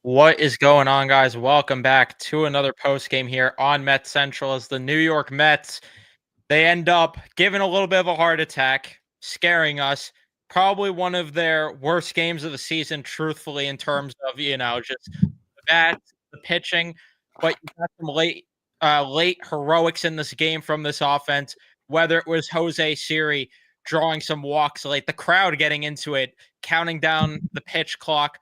What is going on, guys? Welcome back to another post game here on Mets Central as the New York Mets. They end up giving a little bit of a heart attack, scaring us. Probably one of their worst games of the season, truthfully, in terms of just the bats, the pitching. But you got some late heroics in this game from this offense. Whether it was Jose Siri drawing some walks late, the crowd getting into it, counting down the pitch clock.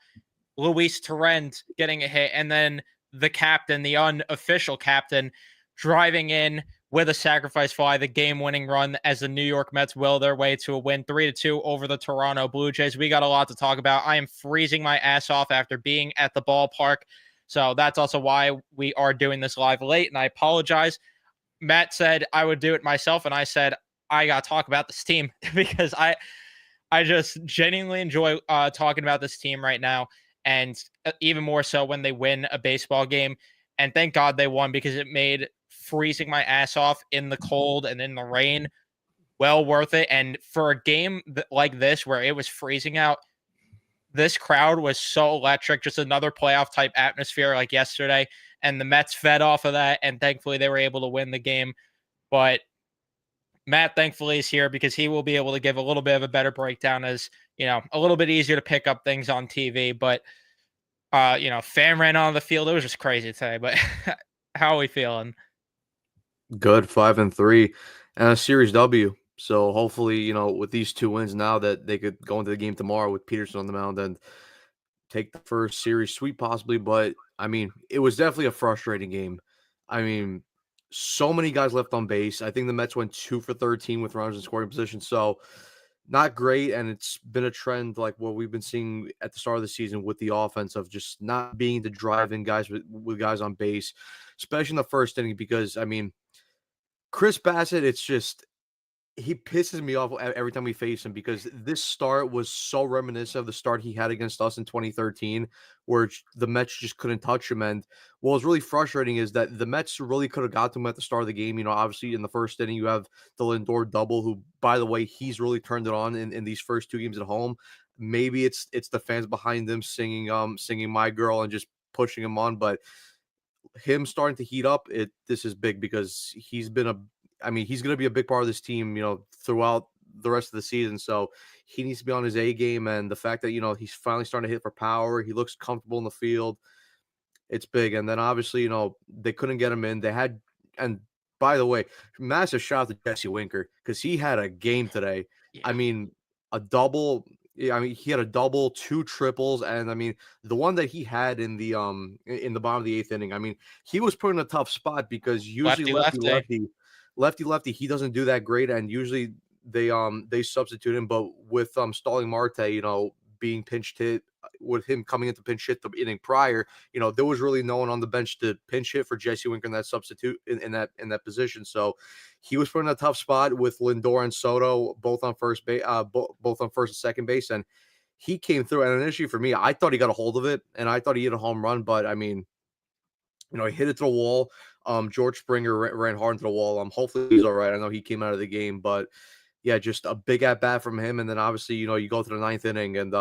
Luis Torrens getting a hit, and then the captain, the unofficial captain, driving in with a sacrifice fly, the game-winning run as the New York Mets will their way to a win 3-2 over the Toronto Blue Jays. We got a lot to talk about. I am freezing my ass off after being at the ballpark. So that's also why we are doing this live late, and I apologize. Matt said I would do it myself, and I said I got to talk about this team because I just genuinely enjoy talking about this team right now, and even more so when they win a baseball game. And thank God they won because it made freezing my ass off in the cold and in the rain well worth it. And for a game like this where it was freezing out, this crowd was so electric. Just another playoff type atmosphere like yesterday, and the Mets fed off of that, and thankfully they were able to win the game. But Matt, thankfully, is here because he will be able to give a little bit of a better breakdown as, a little bit easier to pick up things on TV. But, fan ran on the field. It was just crazy today. But how are we feeling? Good, 5-3, and a series W. So hopefully, with these two wins now that they could go into the game tomorrow with Peterson on the mound and take the first series sweep possibly. But I mean, it was definitely a frustrating game. I mean, so many guys left on base. I think the Mets went 2 for 13 with runners in scoring position. So not great. And it's been a trend like what we've been seeing at the start of the season with the offense of just not being the driving guys with guys on base, especially in the first inning, because I mean, Chris Bassett, it's just he pisses me off every time we face him because this start was so reminiscent of the start he had against us in 2013, where the Mets just couldn't touch him. And what was really frustrating is that the Mets really could have got to him at the start of the game. Obviously in the first inning, you have the Lindor double, who, by the way, he's really turned it on in these first two games at home. Maybe it's the fans behind them singing My Girl and just pushing him on, but him starting to heat up, this is big because he's been he's going to be a big part of this team, throughout the rest of the season. So he needs to be on his A game. And the fact that, he's finally starting to hit for power, he looks comfortable in the field. It's big. And then obviously, they couldn't get him in. And by the way, massive shout out to Jesse Winker because he had a game today. Yeah. I mean, a double. He had a double, two triples, and I mean, the one that he had in the bottom of the eighth inning. I mean, he was put in a tough spot because usually Lefty, lefty. lefty, he doesn't do that great, and usually they substitute him. But with Stalling Marte, being pinch hit, with him coming into pinch hit the inning prior, there was really no one on the bench to pinch hit for Jesse Winker in that substitute in that position. So he was put in a tough spot with Lindor and Soto both on first base, both on first and second base, and he came through. And an issue for me, I thought he got a hold of it, and I thought he hit a home run, but I mean, he hit it to the wall. George Springer ran hard into the wall. Hopefully he's all right. I know he came out of the game, but yeah, just a big at bat from him. And then obviously, you go to the ninth inning, and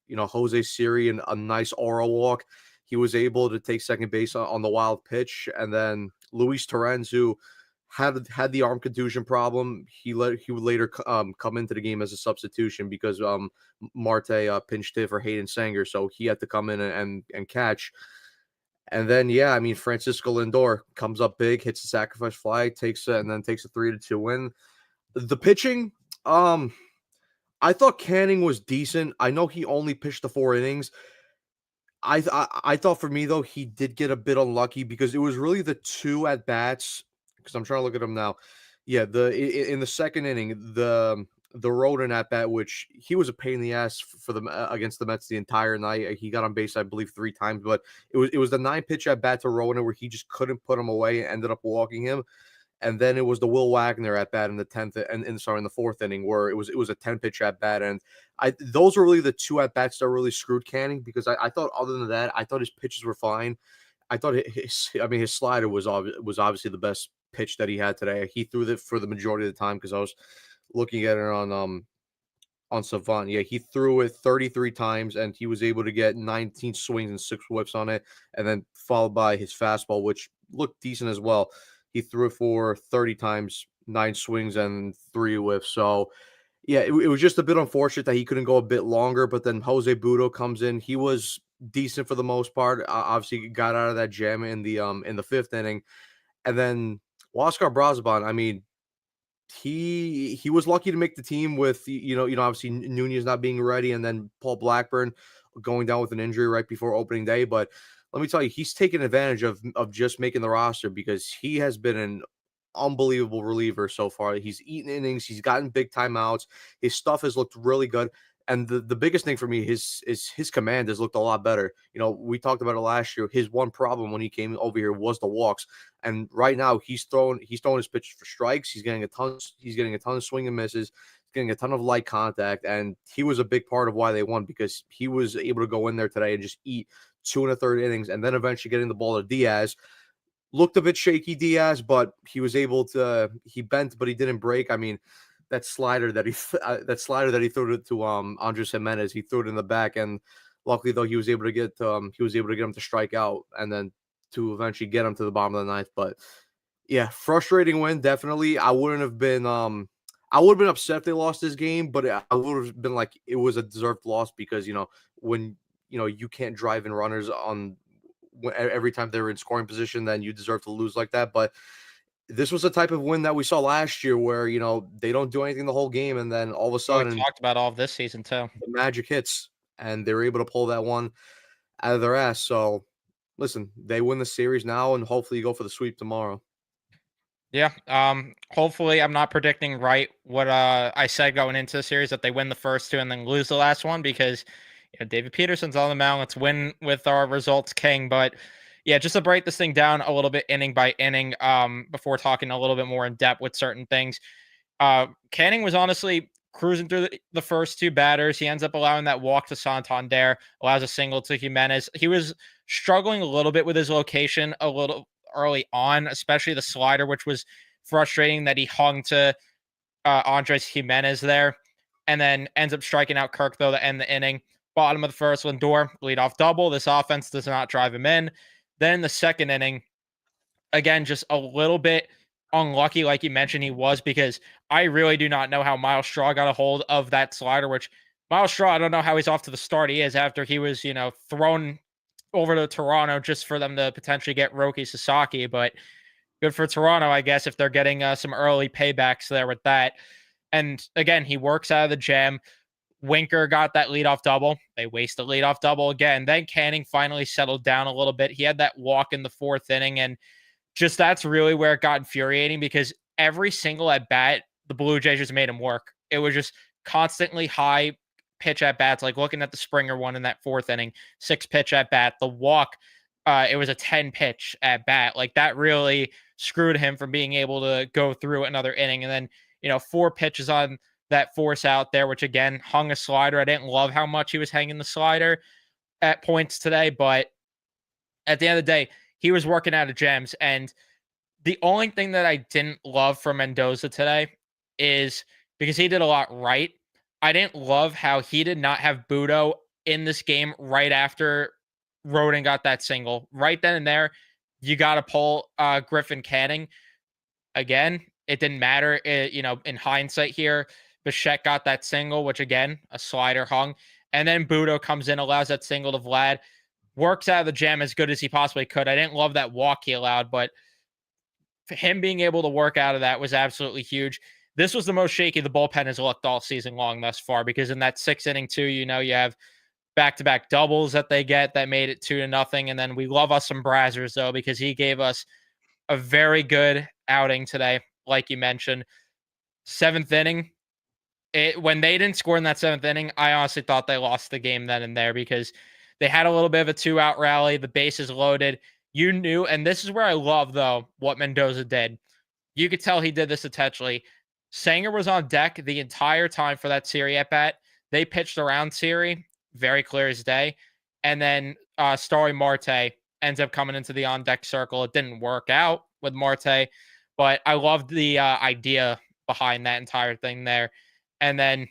Jose Siri and a nice aura walk. He was able to take second base on the wild pitch, and then Luis Torrens, who had the arm contusion problem, he would later come into the game as a substitution because Marte pinched hit for Hayden Sanger, so he had to come in and catch. And then, yeah, I mean, Francisco Lindor comes up big, hits the sacrifice fly, takes it, and then takes a 3-2 win. The pitching, I thought Canning was decent. I know he only pitched the 4 innings. I thought for me though he did get a bit unlucky because it was really the two at bats. Because I'm trying to look at him now. Yeah, in the second inning, the Rodon at bat, which he was a pain in the ass for them against the Mets the entire night. He got on base, I believe, 3 times, but it was the 9 pitch at bat to Rodon where he just couldn't put him away and ended up walking him. And then it was the Will Wagner at bat in the 10th and sorry, in the 4th inning where it was a 10 pitch at bat. And those were really the two at bats that really screwed Canning because I thought other than that, I thought his pitches were fine. I thought his slider was obviously the best pitch that he had today. He threw it for the majority of the time because I was looking at it on Savant. Yeah, he threw it 33 times and he was able to get 19 swings and 6 whiffs on it, and then followed by his fastball, which looked decent as well. He threw it for 30 times, 9 swings and 3 whiffs. So, yeah, it was just a bit unfortunate that he couldn't go a bit longer, but then Jose Budo comes in. He was decent for the most part. Obviously got out of that jam in the 5th inning. And then Oscar Brazaban, I mean, he was lucky to make the team with obviously Nunez not being ready, and then Paul Blackburn going down with an injury right before opening day. But let me tell you, he's taken advantage of just making the roster because he has been an unbelievable reliever so far. He's eaten innings, he's gotten big timeouts, his stuff has looked really good. And the biggest thing for me, his command has looked a lot better. We talked about it last year. His one problem when he came over here was the walks. And right now he's throwing his pitches for strikes. He's getting a ton of swing and misses. He's getting a ton of light contact. And he was a big part of why they won, because he was able to go in there today and just eat 2 1/3 innings, and then eventually getting the ball to Diaz. Looked a bit shaky, Diaz, but he bent, but he didn't break. I mean, that slider that he threw to Andres Jimenez, he threw it in the back, and luckily though he was able to get him to strike out, and then to eventually get him to the bottom of the ninth. But yeah, frustrating win, definitely. I would have been upset if they lost this game, but I would have been like, it was a deserved loss, because when you can't drive in runners on every time they're in scoring position, then you deserve to lose like that. But this was the type of win that we saw last year where, they don't do anything the whole game, and then all of a Well, we sudden talked about all of this season too. the magic hits and they were able to pull that one out of their ass. So listen, they win the series now and hopefully you go for the sweep tomorrow. Yeah. Hopefully I'm not predicting right what I said going into the series, that they win the first two and then lose the last one, because David Peterson's on the mound. Let's win with our results king. But yeah, just to break this thing down a little bit inning by inning, before talking a little bit more in depth with certain things. Canning was honestly cruising through the first two batters. He ends up allowing that walk to Santander, allows a single to Jimenez. He was struggling a little bit with his location a little early on, especially the slider, which was frustrating that he hung to Andres Jimenez there, and then ends up striking out Kirk, though, to end the inning. Bottom of the first, Lindor, leadoff double. This offense does not drive him in. Then the second inning, again, just a little bit unlucky, like you mentioned he was, because I really do not know how Miles Straw got a hold of that slider, which Miles Straw, I don't know how he's off to the start he is after he was, thrown over to Toronto just for them to potentially get Roki Sasaki. But good for Toronto, I guess, if they're getting some early paybacks there with that. And again, he works out of the jam. Winker got that leadoff double. They waste the leadoff double again. Then Canning finally settled down a little bit. He had that walk in the fourth inning, and just that's really where it got infuriating, because every single at bat, the Blue Jays just made him work. It was just constantly high pitch at bats, like looking at the Springer one in that fourth inning, 6 pitch at bat. The walk, it was a 10 pitch at bat. Like that really screwed him from being able to go through another inning. And then, 4 pitches on that force out there, which again hung a slider. I didn't love how much he was hanging the slider at points today, but at the end of the day, he was working out of gems. And the only thing that I didn't love from Mendoza today is, because he did a lot right, I didn't love how he did not have Budo in this game right after Rodin got that single. Right then and there, you got to pull Griffin Canning. Again, it didn't matter. In hindsight here, Bichette got that single, which again, a slider hung. And then Budo comes in, allows that single to Vlad, works out of the jam as good as he possibly could. I didn't love that walk he allowed, but for him being able to work out of that was absolutely huge. This was the most shaky the bullpen has looked all season long thus far, because in that 6 inning too, you have back-to-back doubles that they get that made it 2-0. And then we love us some Brazzers, though, because he gave us a very good outing today, like you mentioned. 7th inning, when they didn't score in that 7th inning, I honestly thought they lost the game then and there, because they had a little bit of a 2-out rally. The bases loaded. You knew, and this is where I love, though, what Mendoza did. You could tell he did this intentionally. Sanger was on deck the entire time for that Siri at bat. They pitched around Siri, very clear as day. And then Starry Marte ends up coming into the on deck circle. It didn't work out with Marte, but I loved the idea behind that entire thing there. And then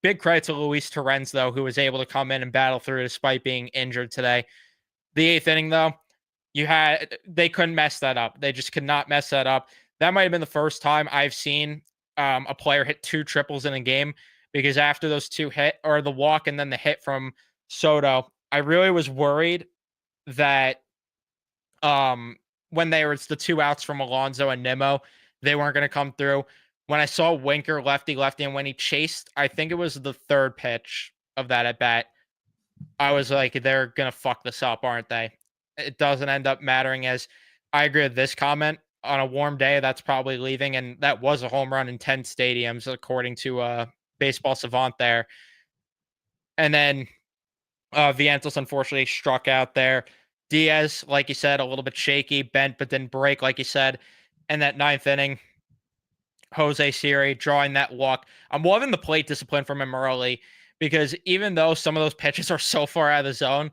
Big credit to Luis Torrens, though, who was able to come in and battle through despite being injured today. The eighth inning, though, they couldn't mess that up. They just could not mess that up. That might have been the first time I've seen a player hit two triples in a game, because after those two hit, or the walk and then the hit from Soto, I really was worried that when they were it's the two outs from Alonso and Nimmo, they weren't going to come through. When I saw Winker lefty lefty, and when he chased, I think it was the third pitch of that at bat, I was like, they're gonna fuck this up, aren't they? It doesn't end up mattering, as I agree with this comment. On a warm day, that's probably leaving, and that was a home run in 10 stadiums, according to Baseball Savant there. And then Vientos unfortunately struck out there. Diaz, like you said, a little bit shaky, bent but didn't break, like you said. And that ninth inning, Jose Siri drawing that walk. I'm loving the plate discipline from him early, because even though some of those pitches are so far out of the zone,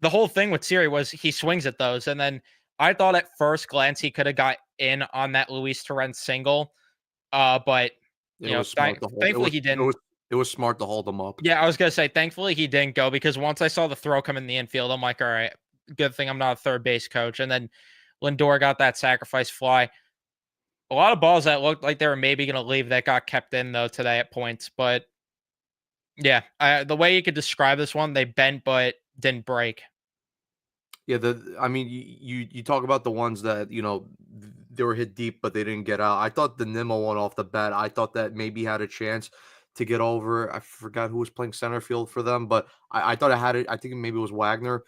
the whole thing with Siri was he swings at those. And then I thought at first glance he could have got in on that Luis Torrens single. But It was smart to hold. thankfully he didn't. It was smart to hold them up. Yeah, I was gonna say thankfully he didn't go, because once I saw the throw come in the infield, I'm like, all right, good thing I'm not a third base coach. And then Lindor got that sacrifice fly. A lot of balls that looked like they were maybe gonna leave that got kept in though today at points. But yeah, the way you could describe this one, they bent but didn't break. Yeah, I mean, you talk about the ones that they were hit deep, but they didn't get out. I thought the Nimmo one off the bat, I thought that maybe had a chance to get over. I forgot who was playing center field for them, but I thought I had it. I think maybe it was Wagner.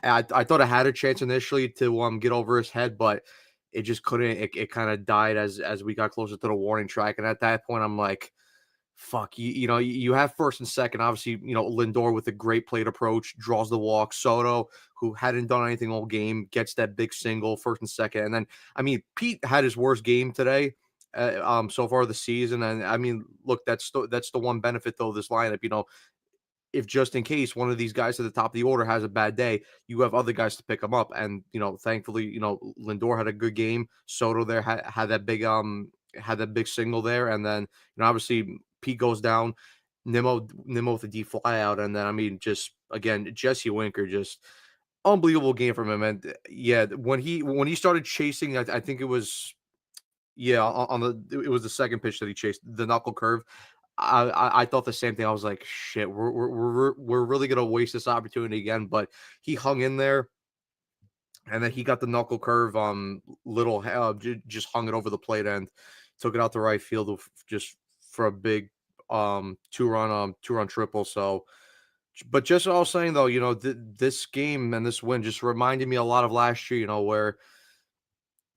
I thought I had a chance initially to get over his head, but it just couldn't. It kind of died as we got closer to the warning track, and at that point, I'm like, fuck, you have first and second. Obviously, Lindor with a great plate approach draws the walk. Soto, who hadn't done anything all game, gets that big single, first and second. And then, I mean, Pete had his worst game today, so far this season. And I mean, look, that's the one benefit though of this lineup. If just in case one of these guys at the top of the order has a bad day, you have other guys to pick them up. And thankfully, Lindor had a good game. Soto there had that big single there, and then obviously Pete goes down. Nimmo with a D fly out, and then I mean, just again, Jesse Winker, just unbelievable game from him. And yeah, when he started chasing, I think it was it was the second pitch that he chased, the knuckle curve. I thought the same thing. I was like, shit, we're really gonna waste this opportunity again. But he hung in there, and then he got the knuckle curve. Just hung it over the plate and took it out to right field just for a big two run triple. So, but just what I was saying though, this game and this win just reminded me a lot of last year. Where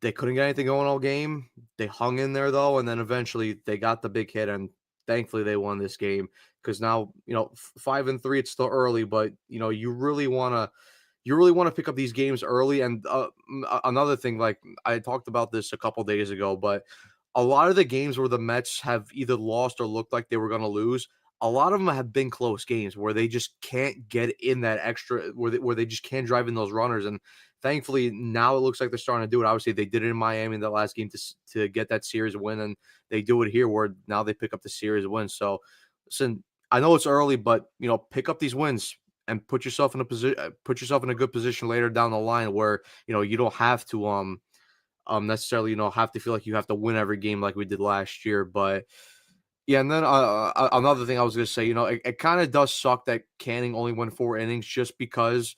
they couldn't get anything going all game. They hung in there though, and then eventually they got the big hit, and thankfully they won this game, because now 5-3. It's still early, but you really want to pick up these games early. And another thing, like I talked about this a couple days ago, but a lot of the games where the Mets have either lost or looked like they were going to lose, a lot of them have been close games where they just can't get in that extra, where they just can't drive in those runners. And thankfully now it looks like they're starting to do it. Obviously they did it in Miami in the last game to get that series win, and they do it here where now they pick up the series win. So listen, I know it's early, but pick up these wins and put yourself in a good position later down the line where you don't have to necessarily have to feel like you have to win every game like we did last year. But yeah, and then another thing I was gonna say, it kind of does suck that Canning only went 4 innings, just because.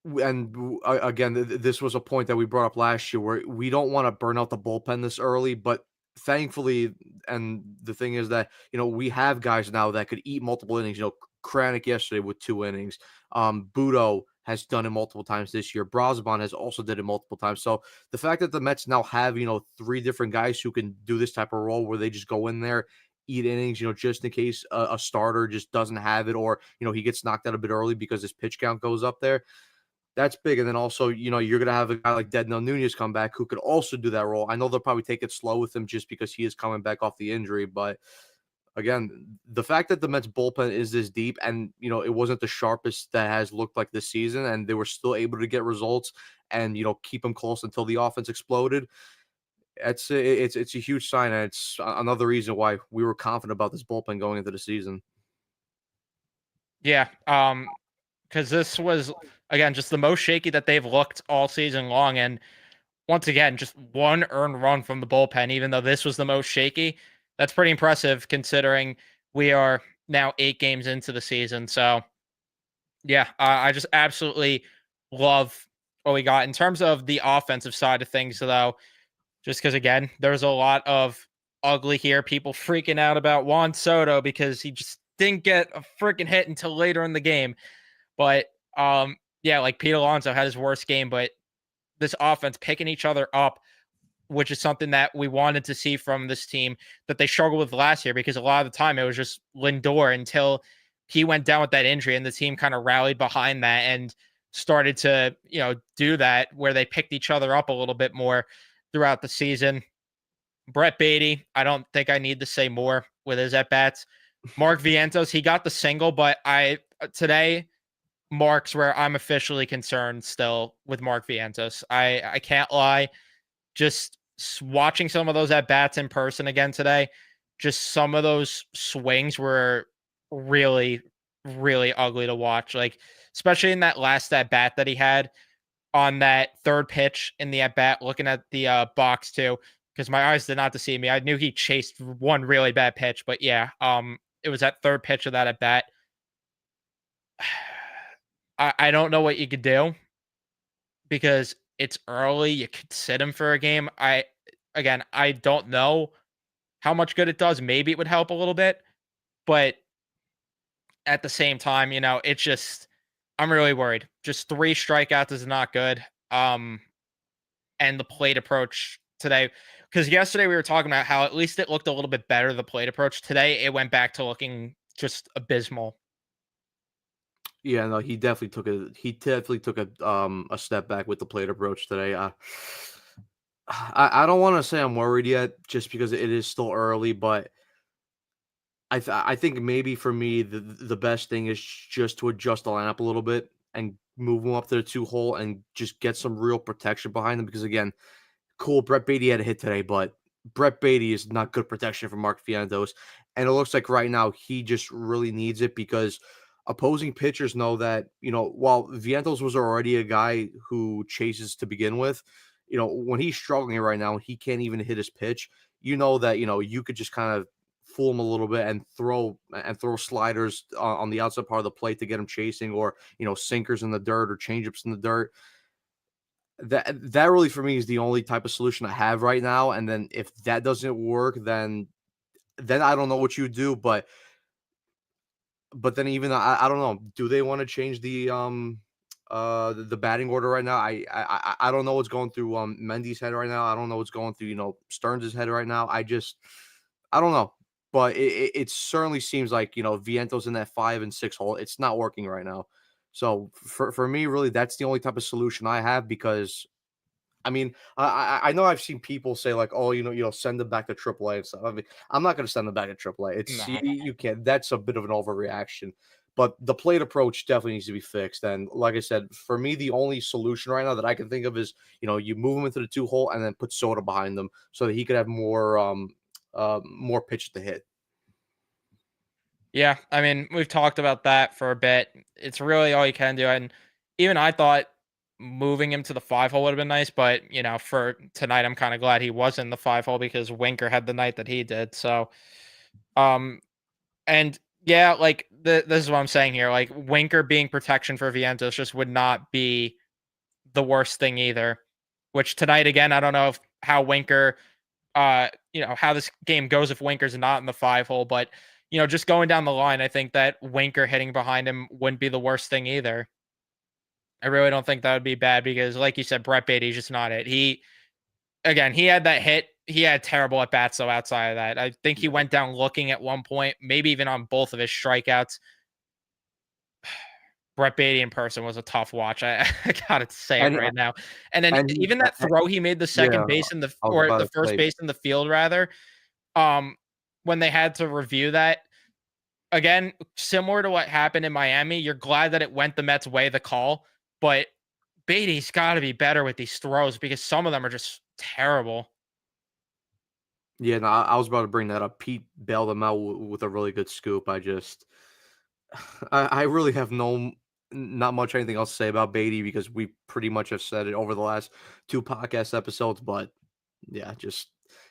And again, this was a point that we brought up last year, where we don't want to burn out the bullpen this early, but thankfully, and the thing is that we have guys now that could eat multiple innings. Kranick yesterday with 2 innings. Budo has done it multiple times this year. Brosban has also did it multiple times. So the fact that the Mets now have 3 different guys who can do this type of role, where they just go in there, eat innings, just in case a starter just doesn't have it, or he gets knocked out a bit early because his pitch count goes up there. That's big. And then also, you're going to have a guy like Dedno Nunez come back who could also do that role. I know they'll probably take it slow with him just because he is coming back off the injury. But again, the fact that the Mets bullpen is this deep, and, it wasn't the sharpest that has looked like this season, and they were still able to get results and, keep them close until the offense exploded. It's a huge sign, and it's another reason why we were confident about this bullpen going into the season. Yeah, because this was again just the most shaky that they've looked all season long, and once again, just one earned run from the bullpen, even though this was the most shaky. That's pretty impressive considering we are now 8 games into the season. So yeah, I just absolutely love what we got in terms of the offensive side of things, though. Just because again, there's a lot of ugly here. People freaking out about Juan Soto because he just didn't get a freaking hit until later in the game. But yeah, like Pete Alonso had his worst game, but this offense picking each other up, which is something that we wanted to see from this team that they struggled with last year because a lot of the time it was just Lindor until he went down with that injury and the team kind of rallied behind that and started to, do that where they picked each other up a little bit more throughout the season. Brett Beatty, I don't think I need to say more with his at bats. Mark Vientos, he got the single, but today marks where I'm officially concerned still with Mark Vientos. I can't lie. Just watching some of those at bats in person again today, just some of those swings were really, really ugly to watch. Like, especially in that last at bat that he had on that third pitch in the at bat, looking at the box too, because my eyes did not deceive me. I knew he chased one really bad pitch, but yeah, it was that third pitch of that at bat. I don't know what you could do because it's early. You could sit him for a game. I don't know how much good it does. Maybe it would help a little bit, but at the same time, it's just I'm really worried. Just 3 strikeouts is not good. And the plate approach today, because yesterday we were talking about how at least it looked a little bit better, the plate approach. Today it went back to looking just abysmal. Yeah, no, he definitely took a step back with the plate approach today. I don't want to say I'm worried yet, just because it is still early, but I think maybe for me the best thing is just to adjust the lineup a little bit and move him up to the 2 hole and just get some real protection behind him, because again, cool, Brett Beatty had a hit today, but Brett Beatty is not good protection for Mark Vientos, and it looks like right now he just really needs it, because opposing pitchers know that, while Vientos was already a guy who chases to begin with, when he's struggling right now, he can't even hit his pitch. That you could just kind of fool him a little bit and throw sliders on the outside part of the plate to get him chasing, or sinkers in the dirt or changeups in the dirt. That really for me is the only type of solution I have right now. And then if that doesn't work, then I don't know what you do. But then even I don't know. Do they want to change the batting order right now? I don't know what's going through Mendy's head right now. I don't know what's going through Stearns' head right now. I don't know. But it certainly seems like Vientos in that 5 and 6 hole. It's not working right now. So for me, really, that's the only type of solution I have, because I mean, I know I've seen people say like, "Oh, send them back to AAA and stuff." I mean, I'm not going to send them back to AAA. It's No. you can't. That's a bit of an overreaction. But the plate approach definitely needs to be fixed. And like I said, for me, the only solution right now that I can think of is you move him into the 2 hole and then put Soda behind them so that he could have more pitch to hit. Yeah, I mean, we've talked about that for a bit. It's really all you can do. And even I thought moving him to the 5 hole would have been nice, but for tonight, I'm kind of glad he wasn't in the 5 hole because Winker had the night that he did. So, um, and yeah, like this is what I'm saying here. Like Winker being protection for Vientos just would not be the worst thing either. Which tonight again, I don't know how Winker how this game goes if Winker's not in the 5 hole. But, just going down the line, I think that Winker hitting behind him wouldn't be the worst thing either. I really don't think that would be bad because, like you said, Brett Beatty's just not it. He had that hit. He had terrible at bats, though, outside of that. I think he Yeah. went down looking at one point, maybe even on both of his strikeouts. Brett Beatty in person was a tough watch. I gotta say it And right now. And then and he, even that throw he made the yeah, second base in the I was or about the to first say. base in the field rather, um, when they had to review that, again, similar to what happened in Miami, you're glad that it went the Mets' way, the call, but Beatty's gotta be better with these throws because some of them are just terrible. Yeah, no, I was about to bring that up. Pete bailed him out with a really good scoop. I really have not much anything else to say about Beatty because we pretty much have said it over the last 2 podcast episodes. But yeah, just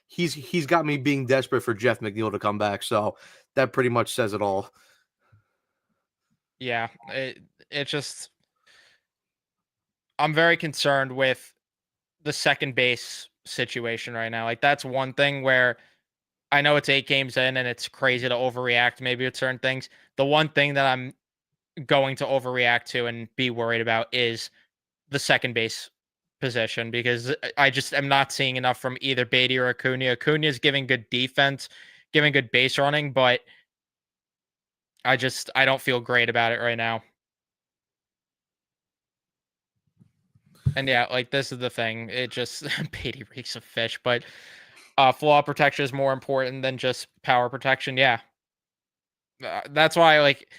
he's got me being desperate for Jeff McNeil to come back. So that pretty much says it all. Yeah, it just I'm very concerned with the second base situation right now. Like that's one thing where I know it's 8 games in and it's crazy to overreact maybe with certain things. The one thing that I'm going to overreact to and be worried about is the second base position because I just am not seeing enough from either Beatty or Acuna. Acuna is giving good defense, giving good base running, but I don't feel great about it right now. And yeah, like this is the thing. It just Beatty reeks of fish, but flaw protection is more important than just power protection. Yeah, that's why like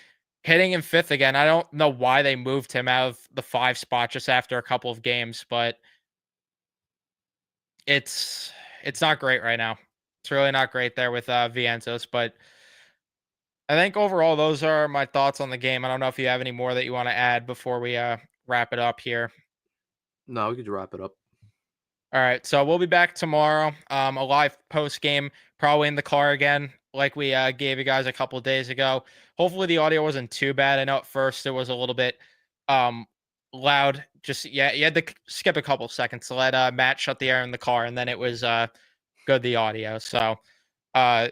hitting him fifth again. I don't know why they moved him out of the 5 spot just after a couple of games, but it's it's not great right now. It's really not great there with Vientos, but I think overall those are my thoughts on the game. I don't know if you have any more that you want to add before we wrap it up here. No, we could wrap it up. All right, so we'll be back tomorrow. A live post game, probably in the car again, like we gave you guys a couple of days ago. Hopefully, the audio wasn't too bad. I know at first it was a little bit um loud. Just yeah, you had to skip a couple seconds to let Matt shut the air in the car, and then it was good the audio. So uh,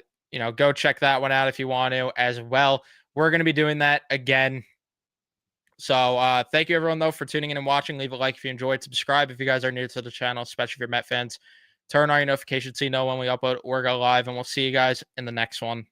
go check that one out if you want to as well. We're gonna be doing that again. So thank you everyone though for tuning in and watching. Leave a like if you enjoyed. Subscribe if you guys are new to the channel, especially if you're Met fans. Turn on your notifications so you know when we upload or go live, and we'll see you guys in the next one.